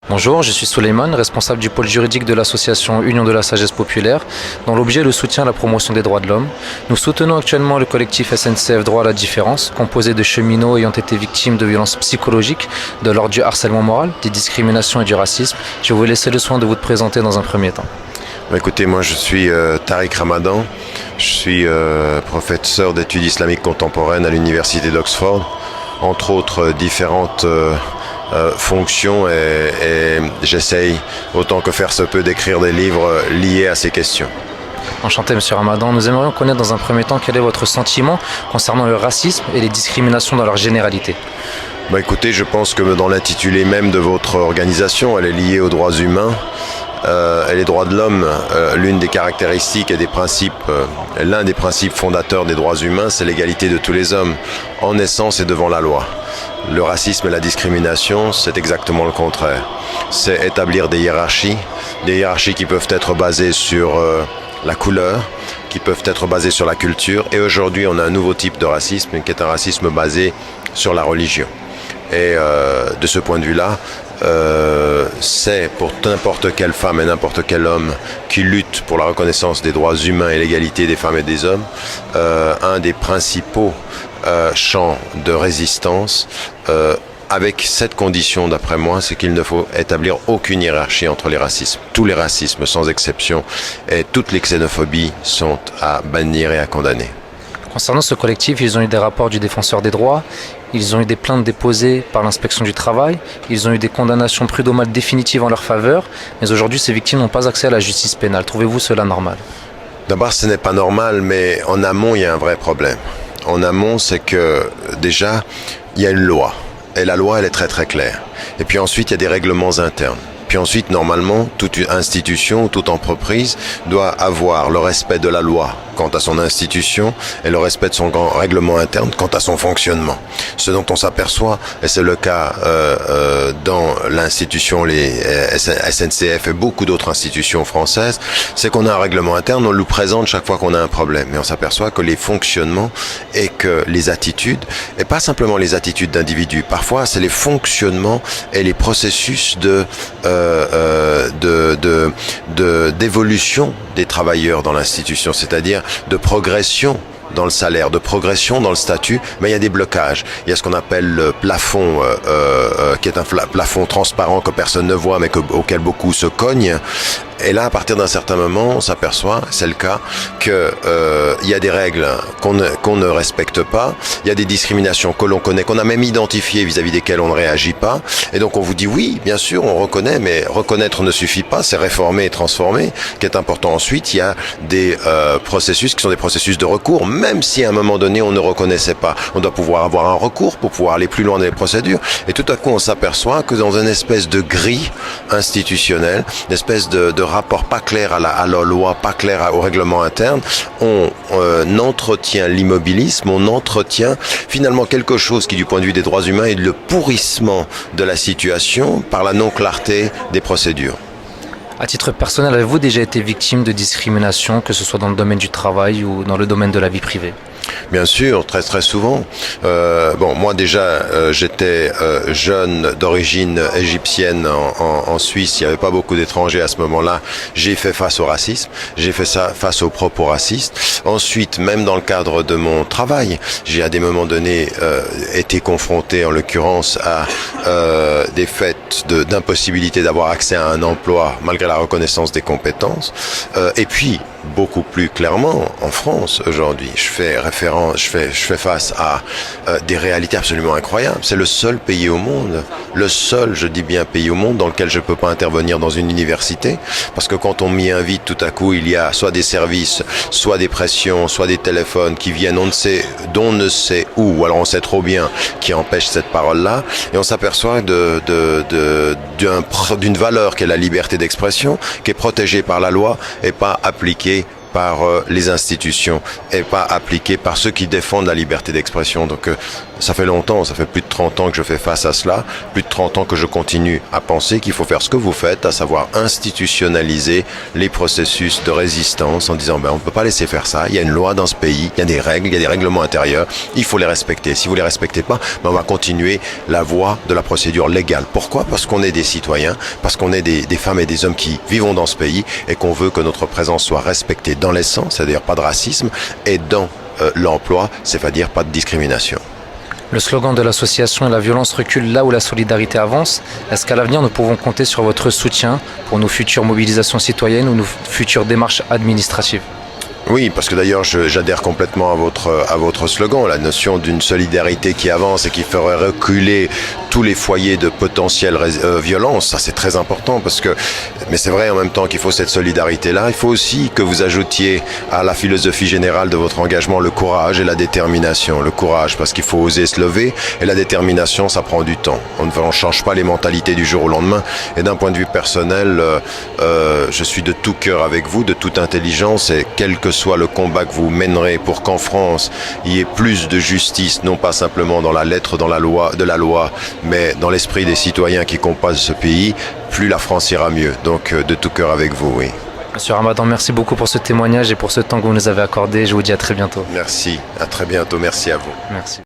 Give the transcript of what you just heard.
Bonjour, je suis Souleymane, responsable du pôle juridique de l'association Union de la Sagesse Populaire, dont l'objet est le soutien à la promotion des droits de l'homme. Nous soutenons actuellement le collectif SNCF Droit à la différence, composé de cheminots ayant été victimes de violences psychologiques, de l'ordre du harcèlement moral, des discriminations et du racisme. Je vais vous laisser le soin de vous présenter dans un premier temps. Écoutez, moi je suis Tariq Ramadan, je suis professeur d'études islamiques contemporaines à l'université d'Oxford, entre autres différentes fonctions et j'essaye autant que faire se peut d'écrire des livres liés à ces questions. Enchanté, Monsieur Ramadan. Nous aimerions connaître dans un premier temps quel est votre sentiment concernant le racisme et les discriminations dans leur généralité. Écoutez, je pense que dans l'intitulé même de votre organisation, elle est liée aux droits humains. Et les droits de l'homme, l'une des caractéristiques et des principes, l'un des principes fondateurs des droits humains, c'est l'égalité de tous les hommes, en naissance et devant la loi. Le racisme et la discrimination, c'est exactement le contraire. C'est établir des hiérarchies qui peuvent être basées sur la couleur, qui peuvent être basées sur la culture. Et aujourd'hui, on a un nouveau type de racisme, qui est un racisme basé sur la religion. Et de ce point de vue-là, c'est pour n'importe quelle femme et n'importe quel homme qui lutte pour la reconnaissance des droits humains et l'égalité des femmes et des hommes, un des principaux champs de résistance, avec cette condition d'après moi, c'est qu'il ne faut établir aucune hiérarchie entre les racismes. Tous les racismes sans exception et toutes les xénophobies sont à bannir et à condamner. Concernant ce collectif, ils ont eu des rapports du défenseur des droits, ils ont eu des plaintes déposées par l'inspection du travail, ils ont eu des condamnations prud'homales définitives en leur faveur, mais aujourd'hui ces victimes n'ont pas accès à la justice pénale. Trouvez-vous cela normal ? D'abord, ce n'est pas normal, mais en amont, il y a un vrai problème. En amont, c'est que déjà, il y a une loi, et la loi, elle est très très claire. Et puis ensuite, il y a des règlements internes. Puis ensuite, normalement, toute institution, toute entreprise doit avoir le respect de la loi quant à son institution et le respect de son règlement interne quant à son fonctionnement. Ce dont on s'aperçoit, et c'est le cas dans l'institution, les SNCF et beaucoup d'autres institutions françaises, c'est qu'on a un règlement interne, on le présente chaque fois qu'on a un problème. Mais on s'aperçoit que les fonctionnements et que les attitudes, et pas simplement les attitudes d'individus, parfois c'est les fonctionnements et les processus d'évolution des travailleurs dans l'institution, c'est-à-dire de progression dans le salaire, de progression dans le statut, mais il y a des blocages. Il y a ce qu'on appelle le plafond, qui est un plafond transparent que personne ne voit, mais auquel beaucoup se cognent. Et là, à partir d'un certain moment, on s'aperçoit, c'est le cas, que il y a des règles qu'on ne respecte pas, il y a des discriminations que l'on connaît, qu'on a même identifiées vis-à-vis desquelles on ne réagit pas. Et donc on vous dit oui, bien sûr, on reconnaît, mais reconnaître ne suffit pas, c'est réformer et transformer, qui est important. Ensuite, il y a des processus qui sont des processus de recours, même si à un moment donné on ne reconnaissait pas. On doit pouvoir avoir un recours pour pouvoir aller plus loin dans les procédures. Et tout à coup, on s'aperçoit que dans une espèce de grille institutionnelle, une espèce de rapport pas clair à la loi, pas clair au règlement interne, on entretient l'immobilisme, on entretient finalement quelque chose qui, du point de vue des droits humains, est le pourrissement de la situation par la non-clarté des procédures. À titre personnel, avez-vous déjà été victime de discrimination, que ce soit dans le domaine du travail ou dans le domaine de la vie privée ? Bien sûr, très très souvent. Moi déjà, j'étais jeune d'origine égyptienne en Suisse. Il n'y avait pas beaucoup d'étrangers à ce moment-là. J'ai fait face au racisme. J'ai fait ça face aux propos racistes. Ensuite, même dans le cadre de mon travail, j'ai à des moments donnés été confronté, en l'occurrence, à des faits d'impossibilité d'avoir accès à un emploi malgré la reconnaissance des compétences. Et puis, beaucoup plus clairement, en France aujourd'hui, je fais face à des réalités absolument incroyables. C'est le seul pays au monde, le seul, je dis bien pays au monde, dans lequel je ne peux pas intervenir dans une université, parce que quand on m'y invite, tout à coup, il y a soit des services, soit des pressions, soit des téléphones qui viennent, d'on ne sait où, alors on sait trop bien, qui empêchent cette parole-là, et on s'aperçoit d'une valeur qui est la liberté d'expression, qui est protégée par la loi et pas appliquée par les institutions et pas appliquée par ceux qui défendent la liberté d'expression. Donc ça fait longtemps, ça fait plus de 30 ans que je fais face à cela, plus de 30 ans que je continue à penser qu'il faut faire ce que vous faites, à savoir institutionnaliser les processus de résistance en disant on ne peut pas laisser faire ça, il y a une loi dans ce pays, il y a des règles, il y a des règlements intérieurs, il faut les respecter. Si vous ne les respectez pas, on va continuer la voie de la procédure légale. Pourquoi ? Parce qu'on est des citoyens, parce qu'on est des femmes et des hommes qui vivons dans ce pays et qu'on veut que notre présence soit respectée dans l'essence, c'est-à-dire pas de racisme, et dans l'emploi, c'est-à-dire pas de discrimination. Le slogan de l'association est la violence recule là où la solidarité avance. Est-ce qu'à l'avenir nous pouvons compter sur votre soutien pour nos futures mobilisations citoyennes ou nos futures démarches administratives ? Oui, parce que d'ailleurs j'adhère complètement à votre slogan, la notion d'une solidarité qui avance et qui ferait reculer tous les foyers de potentielle violence. Ça c'est très important mais c'est vrai en même temps qu'il faut cette solidarité-là. Il faut aussi que vous ajoutiez à la philosophie générale de votre engagement le courage et la détermination. Le courage parce qu'il faut oser se lever et la détermination ça prend du temps. On ne change pas les mentalités du jour au lendemain. Et d'un point de vue personnel, je suis de tout cœur avec vous, de toute intelligence et quel que soit le combat que vous mènerez pour qu'en France, il y ait plus de justice, non pas simplement dans la lettre de la loi, mais dans l'esprit des citoyens qui composent ce pays, plus la France ira mieux. Donc, de tout cœur avec vous, oui. Monsieur Ramadan, merci beaucoup pour ce témoignage et pour ce temps que vous nous avez accordé. Je vous dis à très bientôt. Merci, à très bientôt. Merci à vous. Merci.